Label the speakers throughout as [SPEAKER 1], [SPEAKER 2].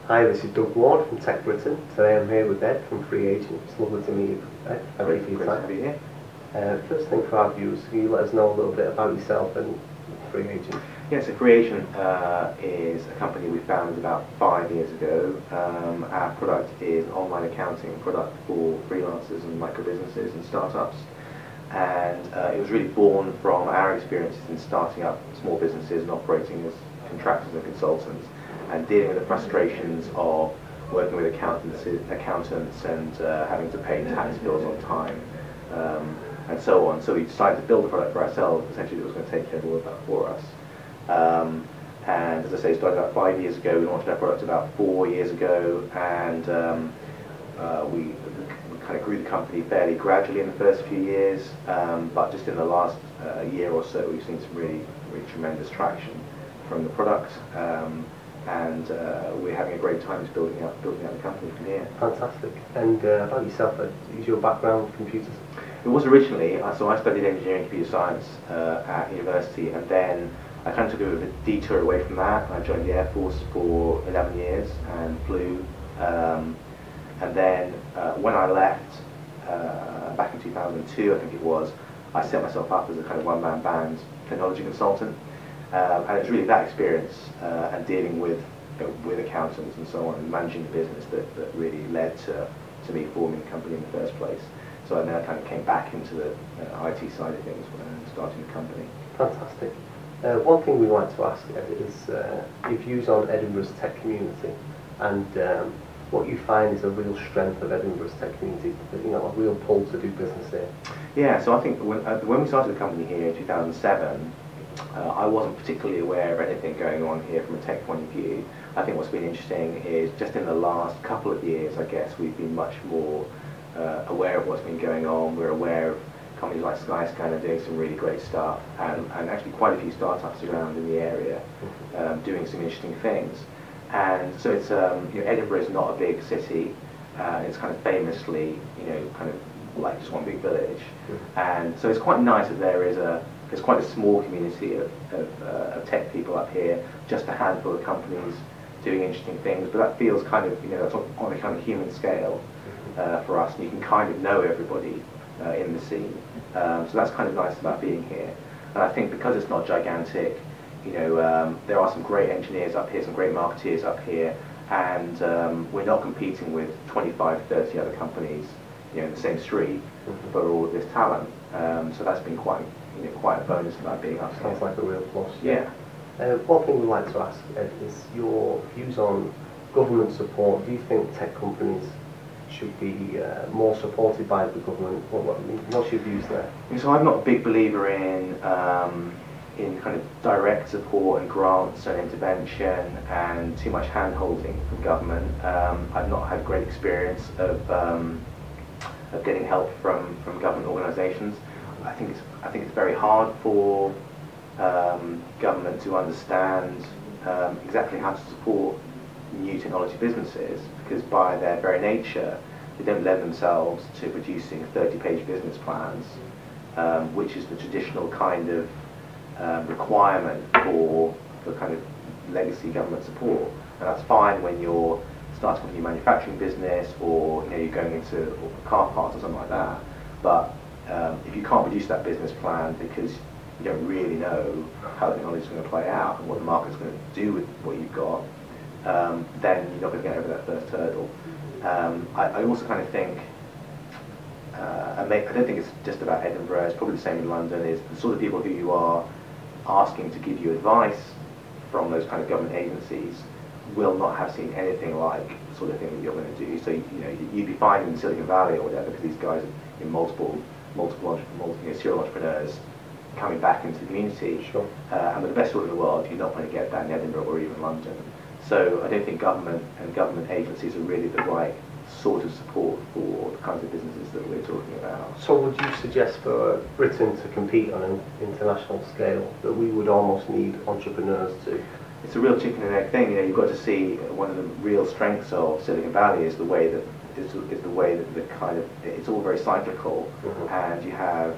[SPEAKER 1] Hi, this is Doug Ward from Tech Britain. Today I'm here with Ed from FreeAgent. It's lovely to meet you, Ed. Thank you for your time.
[SPEAKER 2] Great to be here.
[SPEAKER 1] First thing for our viewers, can you let us know a little bit about yourself and FreeAgent?
[SPEAKER 2] Yeah, so FreeAgent is a company we founded about 5 years ago. Our product is an online accounting product for freelancers and micro businesses and startups. And it was really born from our experiences in starting up small businesses and operating as contractors and consultants, and dealing with the frustrations of working with accountants and having to pay tax bills on time, and so on. So we decided to build a product for ourselves, essentially, that was going to take care of all of that for us. And as I say, started about 5 years ago. We launched our product about 4 years ago, and we kind of grew the company fairly gradually in the first few years, but just in the last year or so, we've seen some really tremendous traction from the product, and we're having a great time just building out the company from here.
[SPEAKER 1] Fantastic. And about yourself, Ed, is your background computers?
[SPEAKER 2] It was originally, so I studied engineering and computer science at university, and then I kind of took a bit of a detour away from that. I joined the Air Force for 11 years and flew. And then when I left, back in 2002, I think it was, I set myself up as a kind of one-man band technology consultant. And it was really that experience and dealing with accountants and so on, and managing the business that really led to me forming the company in the first place. So then I kind of came back into the IT side of things when starting the company.
[SPEAKER 1] Fantastic. One thing we like to ask, Ed, is your views on Edinburgh's tech community, and what you find is a real strength of Edinburgh's tech community, you know, a real pull to do business here.
[SPEAKER 2] Yeah, so I think when we started the company here in 2007, I wasn't particularly aware of anything going on here from a tech point of view. I think what's been interesting is just in the last couple of years, I guess, we've been much more aware of what's been going on. We're aware of companies like Skyscanner doing some really great stuff, and actually quite a few startups around in the area doing some interesting things. And so it's you know, Edinburgh is not a big city. It's kind of famously, you know, kind of like just one big village, and so it's quite nice that there's quite a small community of tech people up here, just a handful of companies doing interesting things, but that feels kind of, you know, that's on a kind of human scale for us, and you can kind of know everybody in the scene. So that's kind of nice about being here. And I think because it's not gigantic, you know, there are some great engineers up here, some great marketeers up here, and we're not competing with 25, 30 other companies, you know, in the same street for all of this talent. So that's been quite a bonus about being up here.
[SPEAKER 1] Sounds like a real plus.
[SPEAKER 2] Yeah.
[SPEAKER 1] One thing we'd like to ask, Ed, is your views on government support. Do you think tech companies should be more supported by the government? What's your views there?
[SPEAKER 2] So I'm not a big believer in kind of direct support and grants and intervention and too much hand-holding from government. I've not had great experience of getting help from government organisations. I think it's very hard for government to understand exactly how to support new technology businesses, because by their very nature they don't lend themselves to producing 30-page business plans, which is the traditional kind of requirement for kind of legacy government support. And that's fine when you're starting a new manufacturing business, or you know, you're going into car parts or something like that. But if you can't produce that business plan because you don't really know how the technology is going to play out and what the market's going to do with what you've got, then you're not going to get over that first hurdle. I also kind of think, I don't think it's just about Edinburgh, it's probably the same in London, is the sort of people who you are asking to give you advice from those kind of government agencies will not have seen anything like the sort of thing that you're going to do. So you know, you'd be fine in Silicon Valley or whatever, because these guys are in multiple serial entrepreneurs coming back into the community.
[SPEAKER 1] Sure.
[SPEAKER 2] And with the best sort in the world, you're not going to get that in Edinburgh or even London. So I don't think government and government agencies are really the right sort of support for the kinds of businesses that we're talking about.
[SPEAKER 1] So would you suggest for Britain to compete on an international scale that we would almost need entrepreneurs to?
[SPEAKER 2] It's a real chicken and egg thing. You know, you've got to see one of the real strengths of Silicon Valley is the way that the kind of, it's all very cyclical, and you have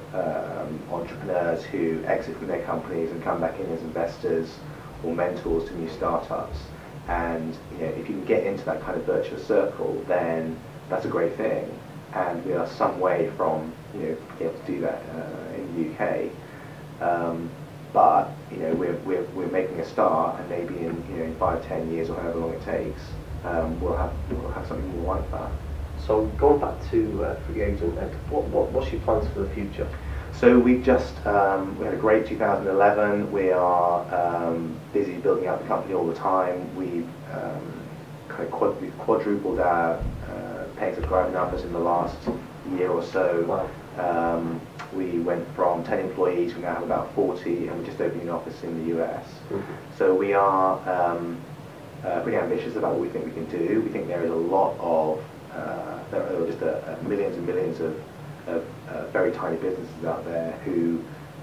[SPEAKER 2] entrepreneurs who exit from their companies and come back in as investors or mentors to new startups. And if you can get into that kind of virtuous circle, then that's a great thing. And we are some way from being able to do that in the UK. But we're making a start, and maybe in 5-10 years or however long it takes, we'll have something more like that.
[SPEAKER 1] So going back to FreeAgent, Ed, what's your plans for the future?
[SPEAKER 2] So we've just we had a great 2011. We are busy building out the company all the time. We've we've quadrupled our paying subscriber numbers in the last year or so.
[SPEAKER 1] Wow.
[SPEAKER 2] We went from 10 employees, we now have about 40, and we're just opening an office in the US.
[SPEAKER 1] Mm-hmm.
[SPEAKER 2] So we are pretty ambitious about what we think we can do. We think there is a lot of, there are just millions and millions of very tiny businesses out there who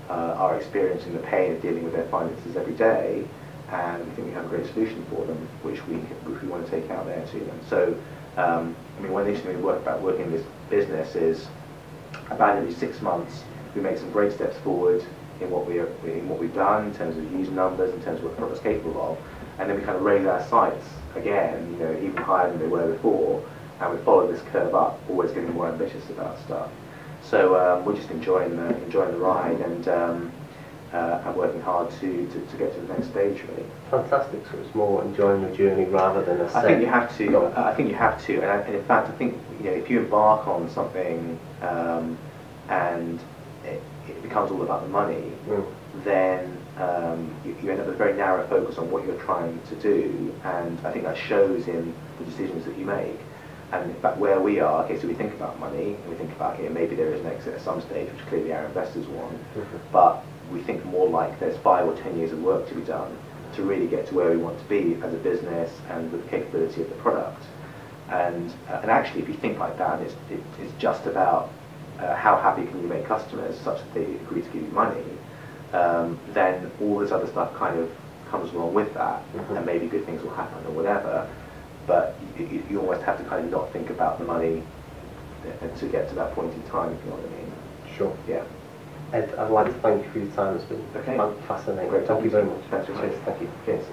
[SPEAKER 2] are experiencing the pain of dealing with their finances every day, and we think we have a great solution for them, which we want to take out there to them. So, I mean, one of the things we work about working in this business is about every 6 months we make some great steps forward in what we've done in terms of user numbers, in terms of what the product's capable of, and then we kind of raise our sights again, even higher than they were before, and we follow this curve up, always getting more ambitious about stuff. So we're just enjoying the ride and working hard to get to the next stage, really.
[SPEAKER 1] Fantastic. So it's more enjoying the journey rather than a set.
[SPEAKER 2] I think you have to. I think you have to, and in fact, I think if you embark on something and it becomes all about the money, then you end up with a very narrow focus on what you're trying to do, and I think that shows in the decisions that you make. And in fact, where we are, okay, so we think about money, and we think about maybe there is an exit at some stage, which clearly our investors want, but we think more like there's 5 or 10 years of work to be done to really get to where we want to be as a business and with the capability of the product. And actually, if you think like that, it's just about how happy can you make customers such that they agree to give you money, then all this other stuff kind of comes along with that, and maybe good things will happen or whatever. But you almost have to kind of not think about the money to get to that point in time, if you know what I mean.
[SPEAKER 1] Sure.
[SPEAKER 2] Yeah.
[SPEAKER 1] Ed, I'd like to thank you for your time. It's been fascinating.
[SPEAKER 2] Great.
[SPEAKER 1] Thank you very much.
[SPEAKER 2] Thanks very much.
[SPEAKER 1] Cheers. Thank you.
[SPEAKER 2] Cheers.